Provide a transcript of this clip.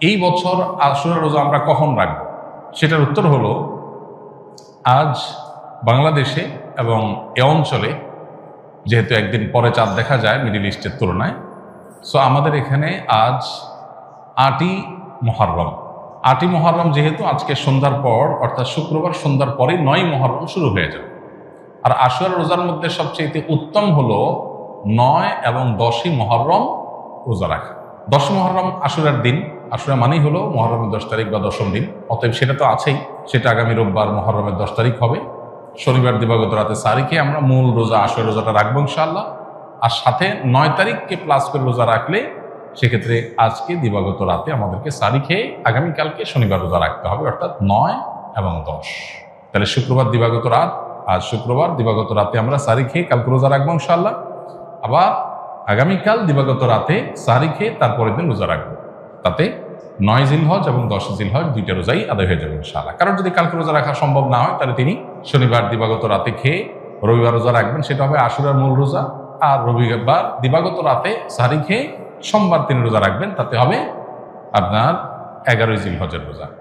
এই বছর আশুরা রোজা আমরা কখন রাখবো, সেটার উত্তর হলো আজ বাংলাদেশে এবং এ অঞ্চলে যেহেতু একদিন পরে চাঁদ দেখা যায় মিডিল ইস্টের তুলনায়, সো আমাদের এখানে আজ ৮ই মুহররম। ৮ই মুহররম যেহেতু আজকে সন্ধ্যার পর অর্থাৎ শুক্রবার সন্ধ্যার পরে ৯ই মুহররম শুরু হয়ে যাবে। আর আশুরা রোজার মধ্যে সবচেয়ে উত্তম হলো ৯ এবং ১০ই মুহররম রোজা রাখা। ১০ মুহররম আশুরার দিন, আশুরা মানেই হলো মুহররমের ১০ তারিখ বা ১০ম দিন, অতএব সেটা তো আছেই। সেটা আগামী রোববার মুহররমের ১০ তারিখ হবে। শনিবার দিবাগত রাতে সারিকে আমরা মূল রোজা আশুরা রোজাটা রাখবো ইনশাআল্লাহ। আর সাথে ৯ তারিখকে প্লাস করে রোজা রাখলে সেক্ষেত্রে আজকে দিবাগত রাতে আমাদেরকে সারি খেয়ে আগামীকালকে শনিবার রোজা রাখতে হবে, অর্থাৎ ৯ এবং ১০। তাহলে শুক্রবার দিবাগত রাত, আজ শুক্রবার দিবাগত রাতে আমরা সারি খেয়ে কালকে রোজা রাখবো ইনশাআল্লাহ। আবার আগামীকাল দিবাগত রাতে সারি খেয়ে তারপরের দিন রোজা রাখবো। তাতে ৯ জিলহজ এবং ১০ জিলহজ দুইটা রোজাই আদায় হয়ে যাবে ইনশাআল্লাহ। কারণ যদি কালকে রোজা রাখা সম্ভব না হয় তাহলে তিনি শনিবার দিবাগত রাতে খেয়ে রবিবার রোজা রাখবেন, সেটা হবে আশুরার মূল রোজা। আর রবিবার দিবাগত রাতে সারি খেয়ে সোমবার তিনি রোজা রাখবেন, তাতে হবে আপনার ১১ই জিলহজের রোজা।